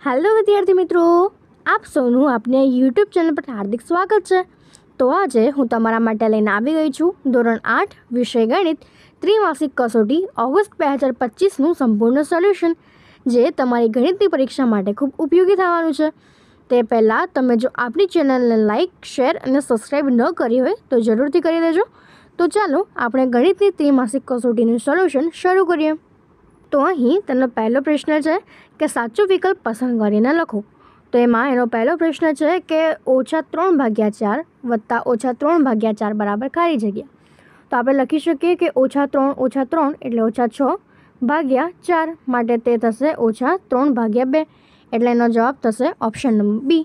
Hello विद्यार्थी मित्रों, आप સૌનું આપને યુટ્યુબ ચેનલ પર હાર્દિક સ્વાગત છે। તો આજે હું તમારા માટે લઈને આવી ગઈ છું ધોરણ 8 વિષય ગણિત ત્રિમાસિક કસોટી ઓગસ્ટ 2025નું સંપૂર્ણ સોલ્યુશન, જે તમારી ગણિતની પરીક્ષા માટે ખૂબ ઉપયોગી થવાનું છે। તે પહેલાં તમે જો આપણી ચેનલને લાઇક, શેર અને સબસ્ક્રાઈબ ન કરી હોય તો જરૂરથી કરી દેજો। તો ચાલો આપણે ગણિતની ત્રિમાસિક કસોટીનું સોલ્યુશન શરૂ કરીએ। તો અહીં તેનો પહેલો પ્રશ્ન છે કે સાચો વિકલ્પ પસંદ કરીને લખો। તો એમાં એનો પહેલો પ્રશ્ન છે કે -3/4 વત્તા -3/4 બરાબર ખાલી જગ્યા। તો આપણે લખી શકીએ કે -3 એટલે -6/4 માટે તે થશે -3/2 એટલે એનો જવાબ થશે ઓપ્શન નંબર બી,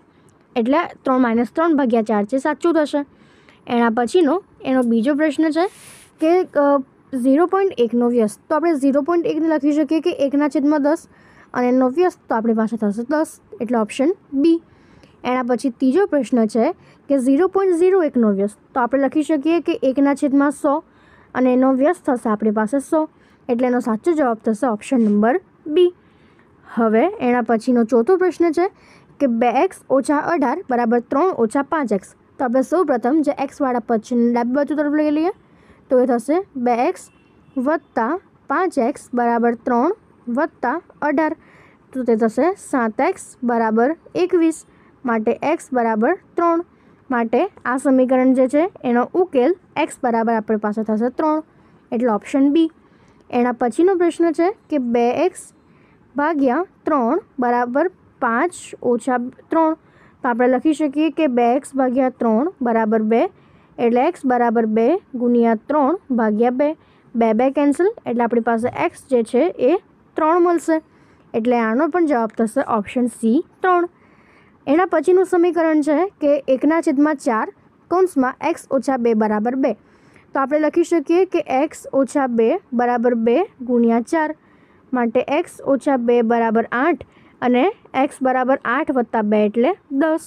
એટલે 3 - 3/4 છે સાચું થશે। એના પછીનો એનો બીજો પ્રશ્ન છે કે 0.1નો વ્યસ્ત। તો આપણે 0.1ને લખી શકીએ કે 1/10 અને એનો વ્યસ્ત તો આપણી પાસે થશે 10 એટલે ઓપ્શન બી। એના પછી ત્રીજો પ્રશ્ન છે કે 0.01નો વ્યસ્ત। તો આપણે લખી શકીએ કે 1/100 અને એનો વ્યસ્ત થશે આપણી પાસે 100 એટલે એનો સાચો જવાબ થશે ઓપ્શન નંબર બી। હવે એના પછીનો ચોથો પ્રશ્ન છે કે 2x - 18 બરાબર 3 - 5x। તો આપણે સૌ પ્રથમ જે એક્સવાળા પદ છે ડાબી બાજુ તરફ લઈ લઈએ તો એ થશે 2x વત્તા 5x બરાબર 3 વત્તા 18 તો તે થશે 7x બરાબર 21 માટે x બરાબર 3 માટે આ સમીકરણ જે છે એનો ઉકેલ x બરાબર આપણી પાસે થશે 3 એટલે ઓપ્શન બી। એના પછીનો પ્રશ્ન છે કે 2x/3 બરાબર 5 - 3 તો આપણે લખી શકીએ કે 2x/3 બરાબર 2 એટલે x બરાબર 2 ગુણ્યા 3/2 2 કેન્સલ એટલે આપણી પાસે x જે છે એ 3 મળશે એટલે આનો પણ જવાબ થશે ઓપ્શન સી 3। એના પછીનું સમીકરણ છે કે 1/4 કૌંસમાં x - 2 બરાબર 2 તો આપણે લખી શકીએ કે x - 2 બરાબર 2 ગુણ્યા 4 માટે x - 2 બરાબર 8 અને x બરાબર 8 વત્તા 2 એટલે 10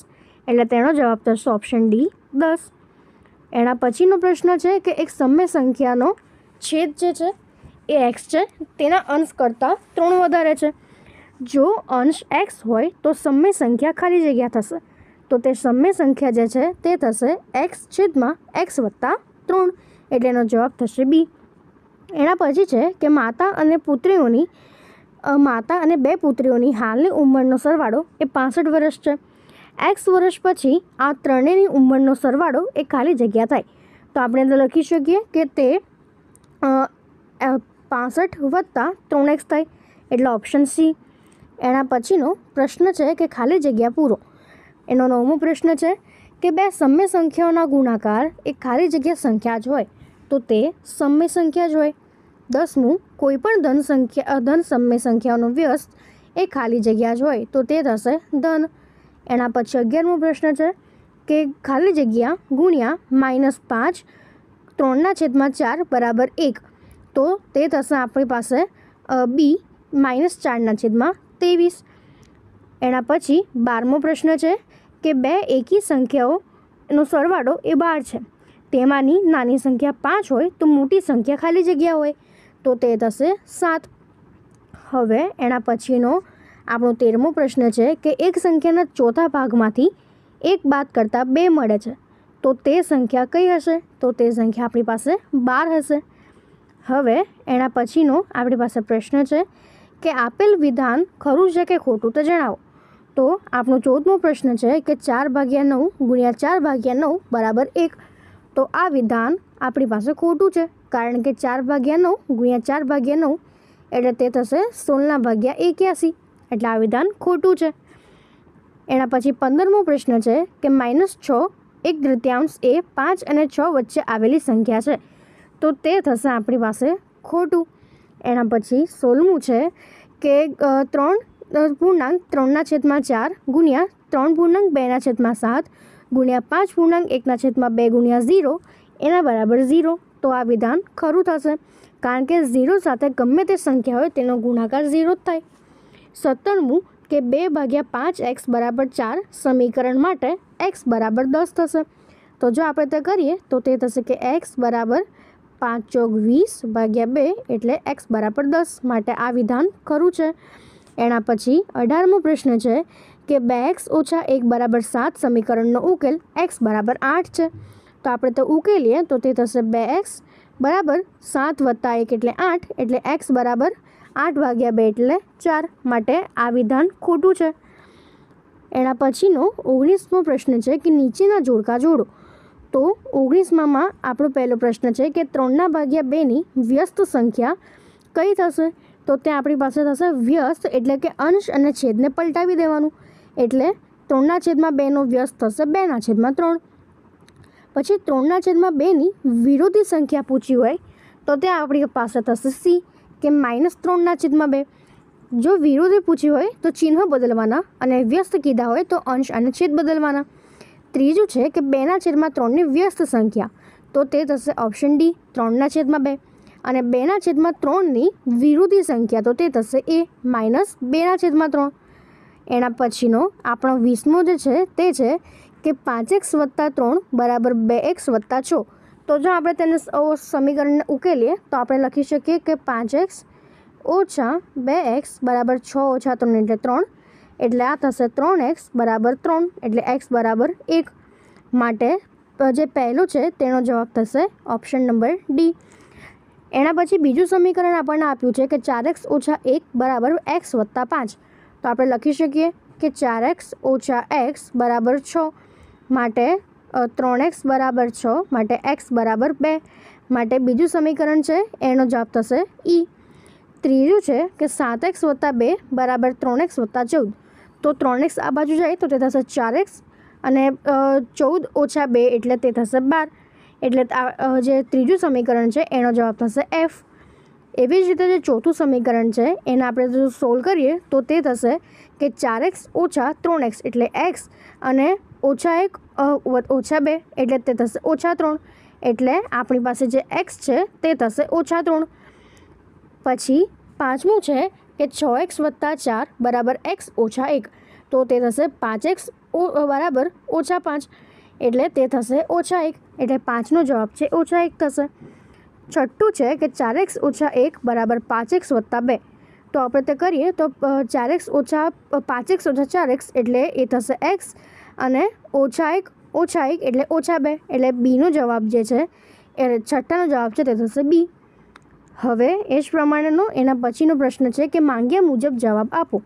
એટલે તેનો જવાબ થશે ઓપ્શન ડી 10। એના પછીનો પ્રશ્ન છે કે એક સમય સંખ્યાનો છેદ જે છે એ x છે તેના અંશ કરતાં 3 વધારે છે। જો અંશ x હોય તો સમય સંખ્યા ખાલી જગ્યા થશે તો તે સમય સંખ્યા જે છે તે થશે x/x વત્તા 3 એટલે એનો જવાબ થશે બી। એના પછી છે કે માતા અને બે પુત્રીઓની હાલની ઉંમરનો સરવાળો એ 65 વર્ષ છે। x વર્ષ પછી આ ત્રણેયની ઉંમરનો સરવાળો એ ખાલી જગ્યા થાય તો આપણે તો લખી શકીએ કે તે 65 વત્તા 3x થાય એટલે ઓપ્શન સી। એના પછીનો પ્રશ્ન છે કે ખાલી જગ્યા પૂરો। એનો 9મો પ્રશ્ન છે કે બે સમય સંખ્યાઓના ગુણાકાર એ ખાલી જગ્યા સંખ્યા જ હોય તો તે સમય સંખ્યા જ હોય। 10મું કોઈપણ ધન સમય સંખ્યાઓનો વ્યસ્ત એ ખાલી જગ્યા જ હોય તો તે થશે ધન। એના પછી 11મો પ્રશ્ન છે કે ખાલી જગ્યા ગુણ્યા -5 3/4 બરાબર 1 તો તે થશે આપણી પાસે બી -4/23। એના પછી 12મો પ્રશ્ન છે કે બે એકી સંખ્યાઓનો સરવાળો એ 12 છે, તેમાંની નાની સંખ્યા 5 હોય તો મોટી સંખ્યા ખાલી જગ્યા હોય તો તે થશે 7। હવે એના પછીનો આપણો 13મો પ્રશ્ન છે કે એક સંખ્યાના ચોથા ભાગમાંથી 1 બાદ કરતાં 2 મળે છે તો તે સંખ્યા કઈ હશે તો તે સંખ્યા આપણી પાસે 12 હશે। હવે એના પછીનો આપણી પાસે પ્રશ્ન છે કે આપેલ વિધાન ખરું છે કે ખોટું તો જણાવો। તો આપણો 14મો પ્રશ્ન છે કે 4/9 ગુણ્યા 4/9 બરાબર 1 તો આ વિધાન આપણી પાસે ખોટું છે કારણ કે 4/9 ગુણ્યા 4/9 એટલે તે થશે 16/81 એટલે આ વિધાન ખોટું છે। એના પછી 15મો પ્રશ્ન છે કે -6 1/3 એ 5 અને 6 વચ્ચે આવેલી સંખ્યા છે તો તે થશે આપણી પાસે ખોટું। એના પછી 16મું છે કે 3.4 ગુણ્યા 3.2/7 ગુણ્યા 5.1/2 ગુણ્યા 0 એના બરાબર 0 તો આ વિધાન ખરું થશે કારણ કે 0 સાથે ગમે તે સંખ્યા હોય તેનો ગુણાકાર 0 જ થાય। 17મું કે 2/5x બરાબર 4 સમીકરણ માટે x બરાબર 10 થશે તો જો આપણે તે કરીએ તો તે થશે કે x બરાબર 5 × 20/2 એટલે x બરાબર 10 માટે આ વિધાન ખરું છે। એના પછી 18મો પ્રશ્ન છે કે 2x ઓછા 1 બરાબર 7 સમીકરણનો ઉકેલ x બરાબર 8 છે. તો આપણે તો ઉકેલીએ તો તે થશે 2x બરાબર 7 વત્તા 1 એટલે 8 એટલે x બરાબર 8 ભાગ્યા 2 એટલે 4. માટે આ વિધાન ખોટું છે. એના પછીનો 19મો પ્રશ્ન છે કે નીચેના જોડકા જોડો. તો 19માં આપણો પહેલો પ્રશ્ન છે કે 3 ભાગ્યા 2ની વ્યસ્ત સંખ્યા કઈ થશે. તો ત્યાં આપણી પાસે થશે વ્યસ્ત એટલે કે અંશ અને છેદને પલટાવી દેવાનું. એટલે 3/2નો વ્યસ્ત થશે 2/3. પછી 3/2ની વિરોધી સંખ્યા પૂછી હોય તો ત્યાં આપણી પાસે થશે સી કે -3/2. જો વિરોધી પૂછી હોય તો ચિહ્ન બદલવાના અને વ્યસ્ત કીધા હોય તો અંશ અને છેદ બદલવાના. ત્રીજું છે કે 2/3ની વ્યસ્ત સંખ્યા તો તે થશે ઓપ્શન ડી 3/2 અને 2/3ની વિરોધી સંખ્યા તો તે થશે એ -2/3. એના પછીનો આપણો 20મો જે છે તે છે કે 5x + 3 બરાબર 2x + 6. તો જો આપણે તેને સમીકરણને ઉકેલીએ તો આપણે લખી શકીએ કે 5x ઓછા 2x બરાબર 6 - 3 એટલે 3 એટલે આ થશે 3x બરાબર 3 એટલે x બરાબર 1. માટે જે પહેલું છે તેનો જવાબ થશે ઓપ્શન નંબર ડી. એના પછી બીજું સમીકરણ આપણને આપ્યું છે કે 4x ઓછા 1 બરાબર x વત્તા 5. તો આપણે લખી શકીએ કે 4x ઓછા x બરાબર 6 માટે 3x બરાબર 6 માટે x બરાબર 2. માટે બીજું સમીકરણ છે એનો જવાબ થશે ઈ. ત્રીજું છે કે 7x વત્તા 2 બરાબર 3x વત્તા 14. તો 3x આ બાજુ જાય તો તે થશે 4x અને 14 ઓછા 2 એટલે તે થશે 12. એટલે જે ત્રીજું સમીકરણ છે એનો જવાબ થશે એફ. એવી જ રીતે જે ચોથું સમીકરણ છે એને આપણે જો સોલ્વ કરીએ તો તે થશે કે 4x ઓછા 3x એટલે x અને ઓછા 1 ઓછા 2 એટલે તે થશે ઓછા 3. એટલે આપણી પાસે જે x છે તે થશે ઓછા 3. પછી પાંચમું છે કે 6x વત્તા 4 બરાબર x ઓછા 1. તો તે થશે 5x બરાબર ઓછા 5 એટલે તે થશે ઓછા 1 એટલે 5નો જવાબ છે ઓછા 1 થશે. છઠ્ઠું છે કે 4x ઓછા 1 બરાબર 5x વત્તા 2. તો આપણે તે કરીએ તો 4x ઓછા 5x ઓછા 4x એટલે એ થશે x અને ઓછા 1 એટલે ઓછા 2 એટલે બીનો જવાબ જે છે એ છઠ્ઠાનો જવાબ છે તે થશે બી. હવે એ જ પ્રમાણેનો એના પછીનો પ્રશ્ન છે કે માંગ્યા મુજબ જવાબ આપો.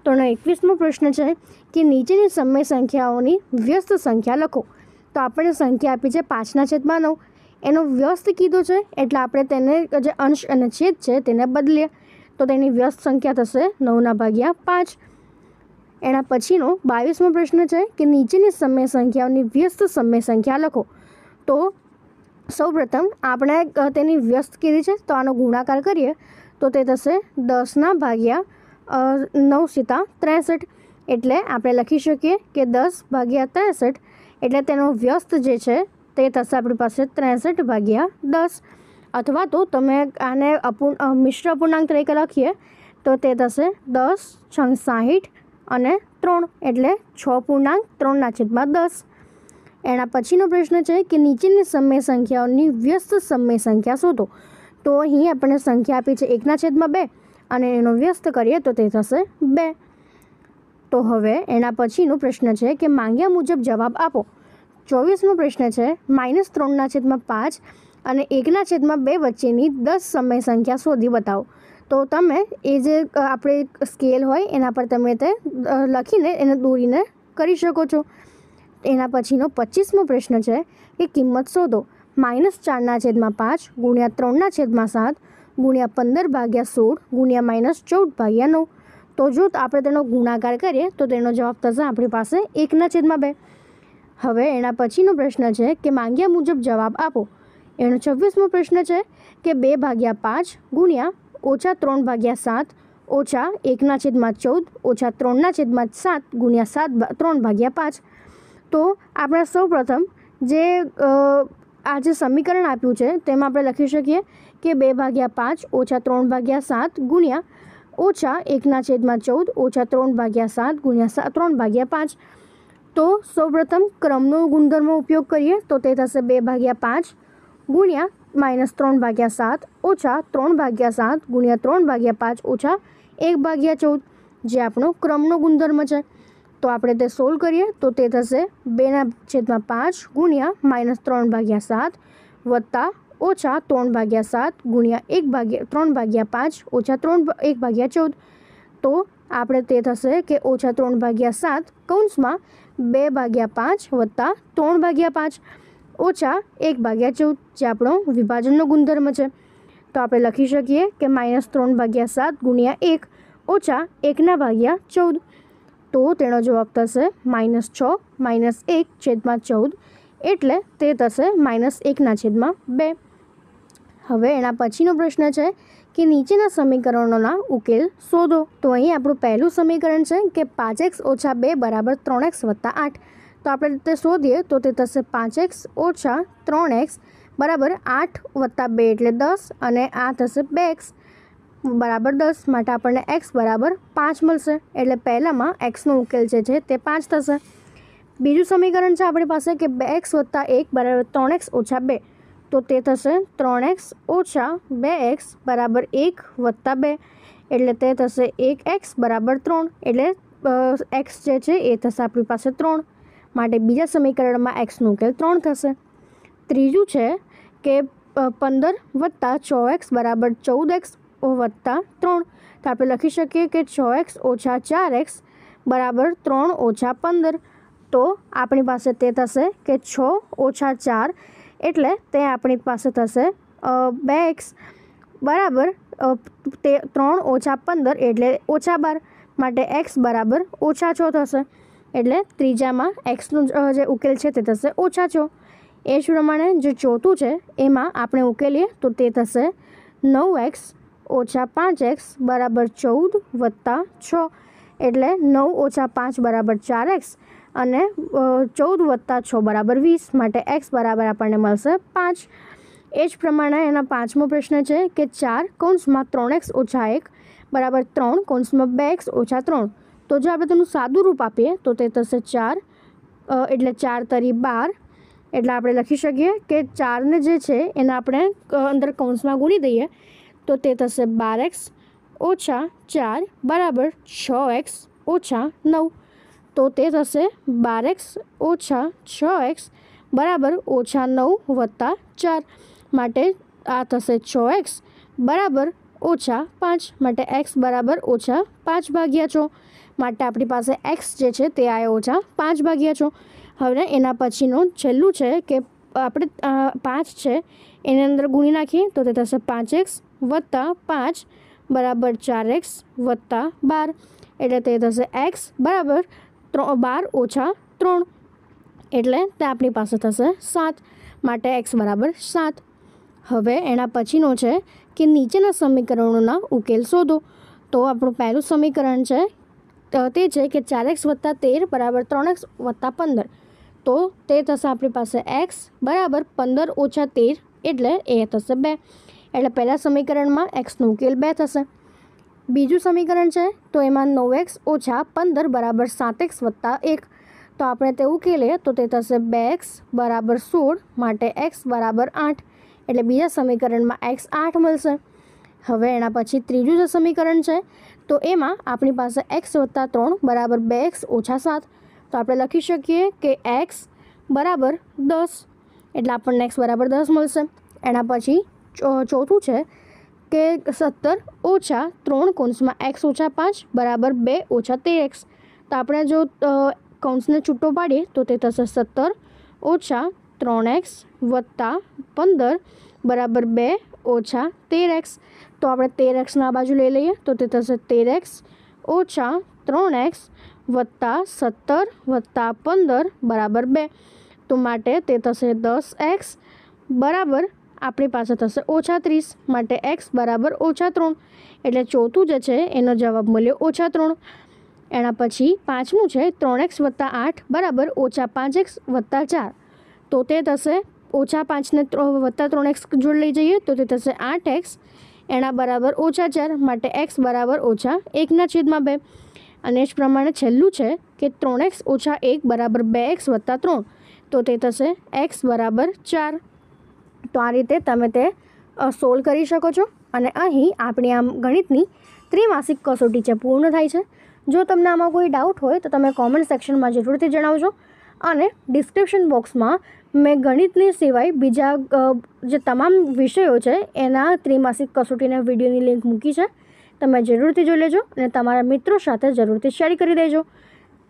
તો એનો 21મો પ્રશ્ન છે કે નીચેની સમય સંખ્યાઓની વ્યસ્ત સંખ્યા લખો. તો આપણને સંખ્યા આપી છે 5/9 એનો વ્યસ્ત કીધો છે એટલે આપણે તેને જે અંશ અને છેદ છે તેને બદલીએ તો તેની વ્યસ્ત સંખ્યા થશે 9/5. એના પછીનો 22મો પ્રશ્ન છે કે નીચેની સમય સંખ્યાઓની વ્યસ્ત સમય સંખ્યા લખો. તો સૌપ્રથમ આપણે તેની વ્યસ્ત કીધી છે તો આનો ગુણાકાર કરીએ તો તે થશે 10/9 × 63 એટલે આપણે લખી શકીએ કે 10/63 એટલે તેનો વ્યસ્ત જે છે તે થશે આપણી પાસે 63/10. અથવા તો તમે આને મિશ્ર અપૂર્ણાંક તરીકે લખીએ તો તે થશે 10 × 60 અને 3 એટલે 6.3/10. એના પછીનો પ્રશ્ન છે કે નીચેની સમય સંખ્યાઓની વ્યસ્ત સમય સંખ્યા શોધો. તો અહીં આપણને સંખ્યા આપી છે 1/2 અને એનો વ્યસ્ત કરીએ તો તે થશે 2. તો હવે એના પછીનો પ્રશ્ન છે કે માંગ્યા મુજબ જવાબ આપો. 24મો પ્રશ્ન છે -3/5 અને 1/2 વચ્ચેની 10 સમય સંખ્યા શોધી બતાવો. તો તમે એ જે આપણે સ્કેલ હોય એના પર તમે તે લખીને એને દોરીને કરી શકો છો. એના પછીનો 25મો પ્રશ્ન છે કે કિંમત શોધો. -4/5 ગુણ્યા 3/7 ગુણ્યા 15/16 ગુણ્યા -14/9. તો જો આપણે તેનો ગુણાકાર કરીએ તો તેનો જવાબ થશે આપણી પાસે 1/2. હવે એના પછીનો પ્રશ્ન છે કે માંગ્યા મુજબ જવાબ આપો. એનો 26મો પ્રશ્ન છે કે 2/5 ગુણ્યા ઓછા 3/7 ઓછા 1/14 ઓછા 3/7 ગુણ્યા 3/5. તો આપણે સૌપ્રથમ જે આ જે સમીકરણ આપ્યું છે તેમાં આપણે લખી શકીએ કે 2/5 ઓછા 3/7 ગુણ્યા ઓછા 1/14 ઓછા 3/7 ગુણ્યા 3/5. તો સૌપ્રથમ ક્રમનો ગુણધર્મનો ઉપયોગ કરીએ તો તે થશે 2/5 ગુણ્યા -3/7 ઓછા 3/7 ગુણ્યા 3/5 ઓછા 1/14. જે આપણો ક્રમનો ગુણધર્મ છે. તો આપણે તે સોલ્વ કરીએ તો તે થશે 2/5 ગુણ્યા -3/7 વત્તા ઓછા 3/7 ગુણ્યા 3/5 ઓછા 1/14. તો આપણે તે થશે કે ઓછા 3/7 કૌંસમાં 2/5 વત્તા 3/5 ઓછા 1/14 જે આપણો વિભાજનનો ગુણધર્મ છે. તો આપણે લખી શકીએ કે -3/7 ગુણ્યા 1 ઓછા 1/14. તો તેનો જવાબ થશે -6 -1/14 એટલે તે થશે -1/2. હવે એના પછીનો પ્રશ્ન છે કે નીચેના સમીકરણોના ઉકેલ શોધો. તો અહીં આપણું પહેલું સમીકરણ છે કે 5x - 2 = 3x + 8. તો આપણે તે શોધીએ તો તે થશે 5x - 3x = 8 + 2 એટલે 10 અને આ થશે 2x = 10 માટે આપણને x = 5 મળશે. એટલે પહેલામાં xનો ઉકેલ જે છે તે 5 થશે. બીજું સમીકરણ છે આપણી પાસે કે 2x + 1 = 3x - 2. તો તે થશે 3x - 2x = 1 + 2 એટલે તે થશે 1x = 3 એટલે x જે છે એ થશે આપણી પાસે 3 માટે બીજા સમીકરણમાં xનો ઉકેલ 3 થશે. ત્રીજું છે કે 15 + 6x = 14x + 3. તો આપણે લખી શકીએ કે 6x - 4x = 3 - 15. તો આપણી પાસે તે થશે કે 6 - 4 એટલે તે આપણી પાસે થશે 2x બરાબર 3 - 15 એટલે -12 માટે x બરાબર -6 થશે. એટલે ત્રીજામાં xનો જે ઉકેલ છે તે થશે -6. એ જ પ્રમાણે જે ચોથું છે એમાં આપણે ઉકેલીએ તો તે થશે 9x - 5x = 14 + 6 એટલે 9 - 5 = 4x અને 14 + 6 = 20 માટે x બરાબર આપણને મળશે 5. એ જ પ્રમાણે એના પાંચમો પ્રશ્ન છે કે 4 કૌંસમાં 3x - 1 = 3 કૌંસમાં 2x - 3. તો જો આપણે તેનું સાદું રૂપ આપીએ તો તે થશે 4 એટલે 4 તરી 12 એટલે આપણે લખી શકીએ કે 4ને જે છે એને આપણે અંદર કૌંસમાં ગુણી દઈએ તો તે થશે 12x - 4 = 6x - 9. તો તે થશે 12x - 6x = -9 + 4 માટે આ થશે 6x = -5 માટે x બરાબર -5/6 માટે આપણી પાસે x જે છે તે આવ્યો -5/6. હવે એના પછીનો છેલ્લું છે કે આપણે 5 છે એની અંદર ગુણી નાખીએ તો તે થશે 5x + 5 = 4x + 12 એટલે તે થશે x બરાબર 12 - 3 એટલે તે આપણી પાસે થશે 7 માટે x બરાબર 7. હવે એના પછીનો છે કે નીચેના સમીકરણોના ઉકેલ શોધો. તો આપણું પહેલું સમીકરણ છે તે છે કે 4x + 13 = 3x + 15. તો તે થશે આપણી પાસે x બરાબર 15 - 13 એટલે એ થશે 2 એટલે પહેલાં સમીકરણમાં xનો ઉકેલ 2 થશે. બીજું સમીકરણ છે તો એમાં 9x - 15 = 7x + 1. તો આપણે તે ઉકેલીએ તો તે થશે 2x = 16 માટે x બરાબર 8 એટલે બીજા સમીકરણમાં x 8 મળશે. હવે એના પછી ત્રીજું જે સમીકરણ છે તો એમાં આપણી પાસે x + 3 = 2x - 7. તો આપણે લખી શકીએ કે x બરાબર 10 એટલે આપણને x બરાબર 10 મળશે. એના પછી ચોથું છે કે 17 - 3 કૌંસમાં x - 5 = 2 - 13x. તો આપણે જો કૌંસને છૂટો પાડીએ તો તે થશે 17 - 3x + 15 = 2 - 13x. તો આપણે 13x આ બાજુ લઈ લઈએ તો તે થશે 13x - 3x + 17 + 15 = 2. તો માટે તે થશે 10x બરાબર આપણી પાસે થશે -30 માટે x બરાબર -3 એટલે ચોથું જે છે એનો જવાબ મળ્યો -3. એના પછી પાંચમું છે 3x + 8 = -5x + 4. તો તે થશે -5 ને +3x જોડ લઈ જઈએ તો તે થશે 8x એના બરાબર -4 માટે x બરાબર -1/2. અને જ પ્રમાણે છેલ્લું છે કે 3x - 1 = 2x + 3. તો તે થશે x બરાબર 4. તો આ રીતે તમે તે સોલ્વ કરી શકો છો અને અહીં આપણી આમ ગણિતની ત્રિમાસિક કસોટી છે પૂર્ણ થાય છે. જો તમને આમાં કોઈ ડાઉટ હોય તો તમે કોમેન્ટ સેક્શનમાં જરૂરથી જણાવજો, અને ડિસ્ક્રિપ્શન બોક્સમાં મેં ગણિતની સિવાય બીજા જે તમામ વિષયો છે એના ત્રિમાસિક કસોટીના વિડીયોની લિંક મૂકી છે. તમે જરૂરથી જોઈ લેજો અને તમારા મિત્રો સાથે જરૂરથી શેર કરી દેજો,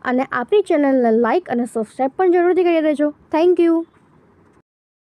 અને આપણી ચેનલને લાઇક અને સબસ્ક્રાઈબ પણ જરૂરથી કરી દેજો. Thank you.